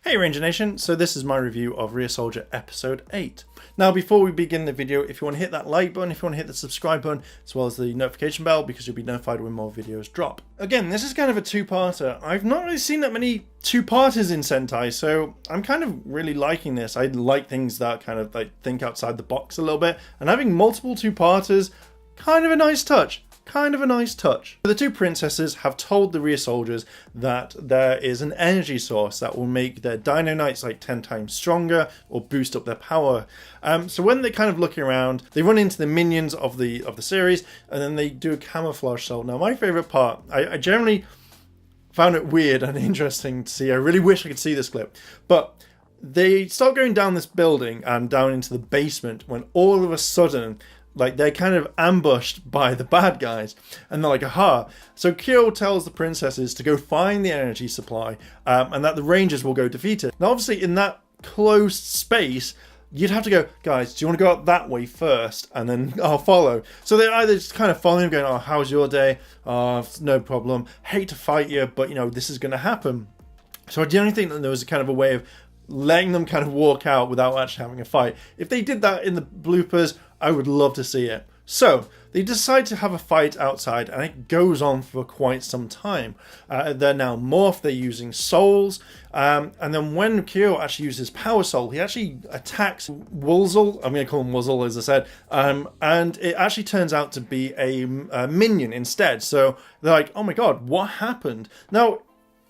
Hey Ranger Nation, so this is my review of Ryusoulger episode 8. Now before we begin the video, if you want to hit that like button, if you want to hit the subscribe button, as well as the notification bell, because you'll be notified when more videos drop. Again, this is kind of a two-parter. I've not really seen that many two-parters in Sentai, so I'm kind of really liking this. I like things that kind of like think outside the box a little bit, and having multiple two-parters, kind of a nice touch. The two princesses have told the Ryusoulgers that there is an energy source that will make their Dino Knights like 10 times stronger or boost up their power. So when they're kind of looking around, they run into the minions of the series, and then they do a camouflage soul. Now my favourite part, I generally found it weird and interesting to see. I really wish I could see this clip, but they start going down this building and down into the basement when all of a sudden, like, they're kind of ambushed by the bad guys, and they're like, aha. So Kyo tells the princesses to go find the energy supply, and that the Rangers will go defeat it. Now obviously in that closed space, you'd have to go, guys, do you want to go out that way first, and then I'll follow. So they're either just kind of following him, going, oh, how's your day? Oh, no problem. Hate to fight you, but you know, this is going to happen. So I generally think that there was a kind of a way of letting them kind of walk out without actually having a fight. If they did that in the bloopers, I would love to see it. So they decide to have a fight outside, and it goes on for quite some time. They're now morphed, they're using souls, and then when Kyo actually uses power soul, he actually attacks Wuzzle. I'm going to call him Wuzzle, as I said, and it actually turns out to be a minion instead. So they're like, oh my god, what happened? Now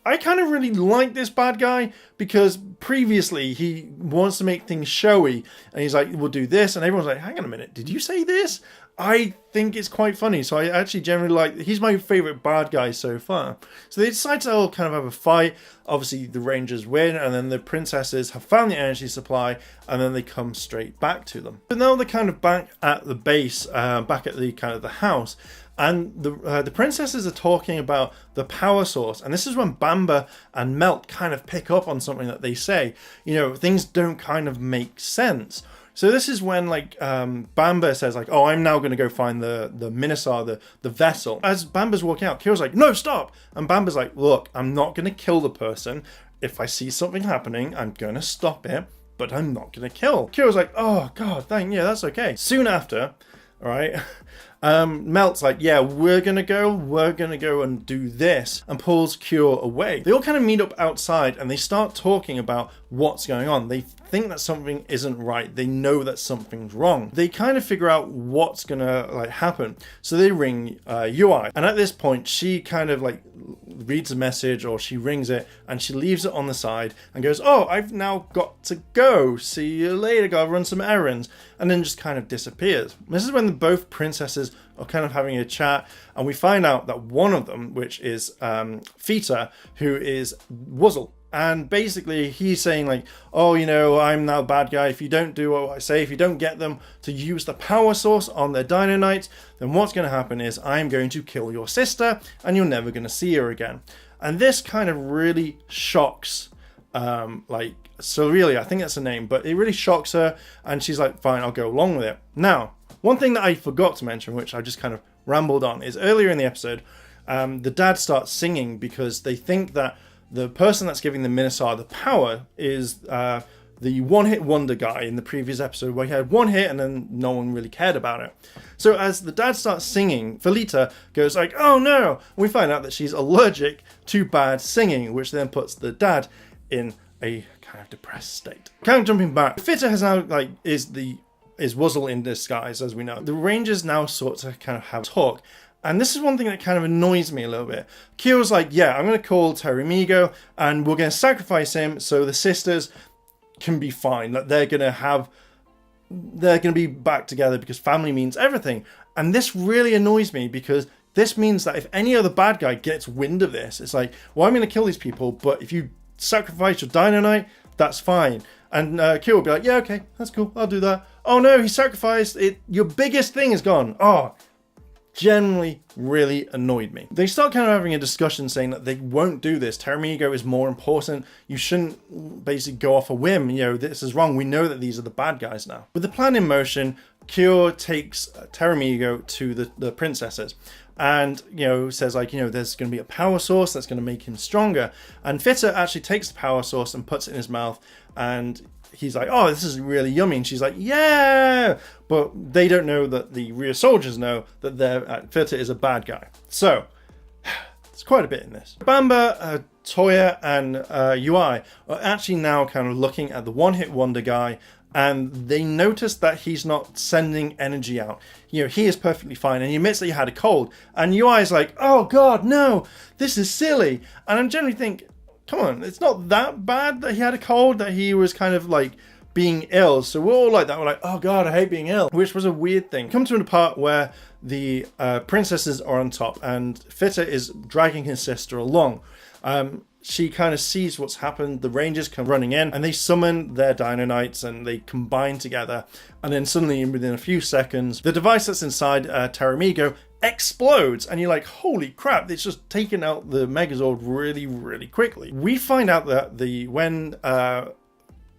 I kind of really like this bad guy because previously he wants to make things showy, and he's like, we'll do this, and everyone's like, hang on a minute, did you say this? I think it's quite funny, so I actually generally like, he's my favourite bad guy so far. So they decide to all kind of have a fight. Obviously the Rangers win, and then the princesses have found the energy supply, and then they come straight back to them. So now they're kind of back at the base, back at the kind of the house, and the princesses are talking about the power source, and this is when Bamba and Melt kind of pick up on something that they say. You know, things don't kind of make sense. So this is when, like, Bamba says, like, oh, I'm now going to go find the Minosaur, the vessel. As Bamba's walking out, Kyo's like, no, stop! And Bamba's like, look, I'm not going to kill the person. If I see something happening, I'm going to stop it, but I'm not going to kill. Kyo's like, oh, God, yeah, that's okay. Soon after, all right, Melt's like, yeah, we're gonna go and do this, and pulls Kyo away. They all kind of meet up outside, and they start talking about what's going on. They think that something isn't right. They know that something's wrong. They kind of figure out what's gonna like happen. So they ring Yui, and at this point she kind of like reads a message, or she rings it, and she leaves it on the side and goes, oh, I've now got to go, see you later, gotta run some errands, and then just kind of disappears. This is when both princesses are kind of having a chat, and we find out that one of them, which is Fita, who is Wuzzle. And basically he's saying like, oh, you know, I'm now a bad guy. If you don't do what I say, if you don't get them to use the power source on their Dino Knights, then what's going to happen is I'm going to kill your sister, and you're never going to see her again. And this kind of really shocks, like, Cerealia, I think that's her name, but it really shocks her, and she's like, fine, I'll go along with it. Now, one thing that I forgot to mention, which I just kind of rambled on, is earlier in the episode, the dad starts singing because they think that the person that's giving the Minosaur the power is the one-hit wonder guy in the previous episode, where he had one hit and then no one really cared about it. So as the dad starts singing, Felita goes like, oh no! We find out that she's allergic to bad singing, which then puts the dad in a kind of depressed state. Kind of jumping back, Fita has now like is Wuzzle in disguise, as we know. The Rangers now sort of kind of have a talk. And this is one thing that kind of annoys me a little bit. Kyo's like, yeah, I'm going to call Terimigo, and we're going to sacrifice him so the sisters can be fine. That they're going to be back together because family means everything. And this really annoys me because this means that if any other bad guy gets wind of this, it's like, well, I'm going to kill these people, but if you sacrifice your Dino Knight, that's fine. And Kyo will be like, yeah, okay, that's cool, I'll do that. Oh no, he sacrificed it. Your biggest thing is gone. Oh, generally really annoyed me. They start kind of having a discussion saying that they won't do this. Teramigo is more important. You shouldn't basically go off a whim. You know, this is wrong. We know that these are the bad guys now. With the plan in motion, Kyo takes Teramigo to the princesses and, you know, says like, you know, there's going to be a power source that's going to make him stronger. And Fitter actually takes the power source and puts it in his mouth, and he's like, oh, this is really yummy. And she's like, yeah, but they don't know that the Ryusoulgers know that Fitter is a bad guy. So there's quite a bit in this. Bamba, Toya, and UI are actually now kind of looking at the one-hit wonder guy, and they notice that he's not sending energy out. You know, he is perfectly fine, and he admits that he had a cold. And UI is like, oh God, no, this is silly. And I generally think, come on, it's not that bad that he had a cold, that he was kind of like being ill. So we're all like that. We're like, oh God, I hate being ill, which was a weird thing. Come to a part where the princesses are on top, and Fitter is dragging his sister along. She kind of sees what's happened. The Rangers come running in, and they summon their Dino Knights, and they combine together. And then suddenly, within a few seconds, the device that's inside Teramigo explodes, and you're like, holy crap, it's just taken out the Megazord really, really quickly. We find out that when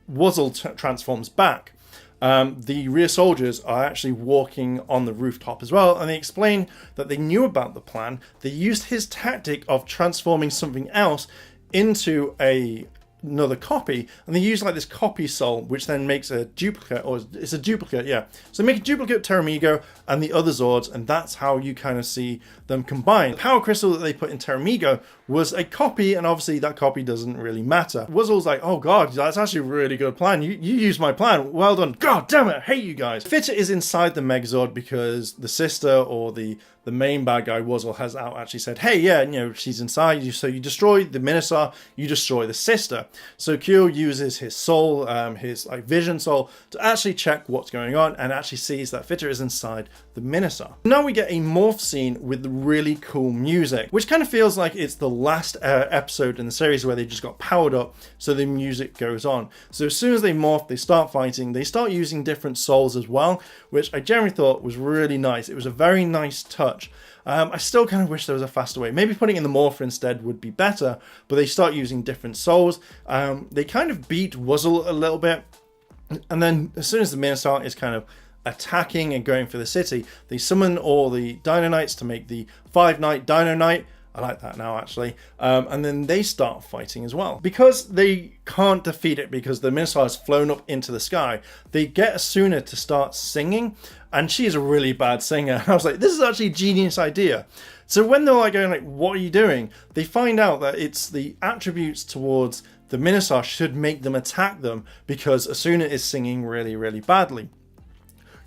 Wuzzle transforms back, the Ryusoulgers are actually walking on the rooftop as well, and they explain that they knew about the plan. They used his tactic of transforming something else into another copy, and they use like this copy soul, which then makes a duplicate, or it's a duplicate, yeah. So they make a duplicate Teramigo and the other Zords, and that's how you kind of see them combine. The power crystal that they put in Teramigo was a copy, and obviously that copy doesn't really matter. Wuzzle's like, oh God, that's actually a really good plan. You used my plan. Well done. God damn it, I hate you guys. Fitter is inside the Megazord because the sister, or the main bad guy, Wuzzle, has actually said, hey, yeah, you know, she's inside you. So you destroy the Minosaur, you destroy the sister. So Kyo uses his soul, his like vision soul, to actually check what's going on, and actually sees that Fitter is inside the Minosaur. Now we get a morph scene with really cool music, which kind of feels like it's the last episode in the series where they just got powered up, so the music goes on. So as soon as they morph, they start fighting, they start using different souls as well, which I generally thought was really nice. It was a very nice touch. I still kind of wish there was a faster way. Maybe putting in the morpher instead would be better, but they start using different souls. They kind of beat Wuzzle a little bit, and then as soon as the Minosaur is kind of attacking and going for the city, they summon all the Dino Knights to make the 5-Night Dino Knight. I like that now, actually. And then they start fighting as well. Because they can't defeat it, because the Minosaur has flown up into the sky, they get Asuna to start singing, and she's a really bad singer. I was like, this is actually a genius idea. So when they're like going like, what are you doing? They find out that it's the attributes towards the Minosaur should make them attack them, because Asuna is singing really, really badly.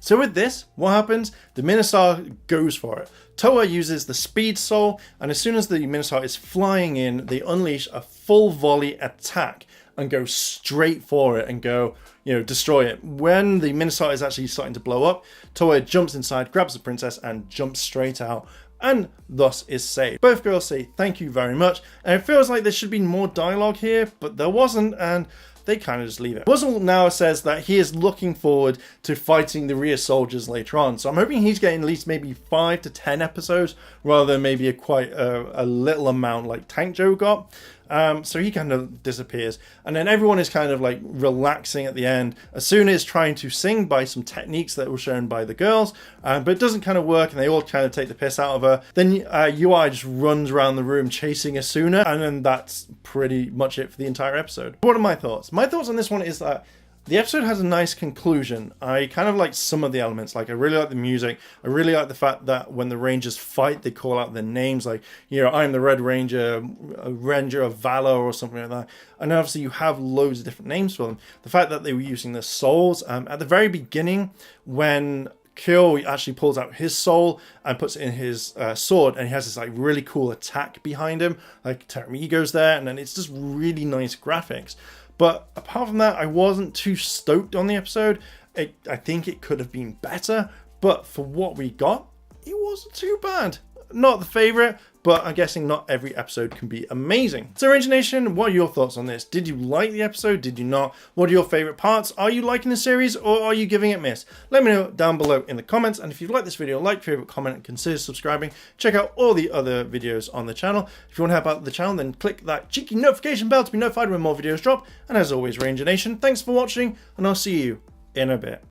So with this, what happens? The Minosaur goes for it. Toa uses the Speed Soul, and as soon as the Minosaur is flying in, they unleash a full volley attack and go straight for it and go, you know, destroy it. When the Minosaur is actually starting to blow up, Toa jumps inside, grabs the princess, and jumps straight out, and thus is saved. Both girls say thank you very much, and it feels like there should be more dialogue here, but there wasn't, and they kind of just leave it. Wuzzle now says that he is looking forward to fighting the Ryusoulgers later on, so I'm hoping he's getting at least maybe 5 to 10 episodes, rather than maybe quite a little amount like Tank Joe got. So he kind of disappears, and then everyone is kind of like relaxing at the end. Asuna is trying to sing by some techniques that were shown by the girls, but it doesn't kind of work, and they all kind of take the piss out of her. Then UI just runs around the room chasing Asuna, and then that's pretty much it for the entire episode. What are my thoughts? My thoughts on this one is that the episode has a nice conclusion. I kind of like some of the elements. Like, I really like the music. I really like the fact that when the Rangers fight, they call out their names. Like, you know, I'm the Red Ranger, a Ranger of Valor, or something like that. And obviously you have loads of different names for them. The fact that they were using their souls. At the very beginning, when Kyo actually pulls out his soul and puts it in his sword, and he has this like really cool attack behind him. Like, Teramigo's there, and then it's just really nice graphics. But apart from that, I wasn't too stoked on the episode. I think it could have been better, but for what we got, it wasn't too bad. Not the favourite, but I'm guessing not every episode can be amazing. So Ranger Nation, what are your thoughts on this? Did you like the episode? Did you not? What are your favourite parts? Are you liking the series, or are you giving it miss? Let me know down below in the comments, and if you've liked this video, like, favourite, comment, and consider subscribing. Check out all the other videos on the channel. If you want to help out the channel, then click that cheeky notification bell to be notified when more videos drop. And as always, Ranger Nation, thanks for watching, and I'll see you in a bit.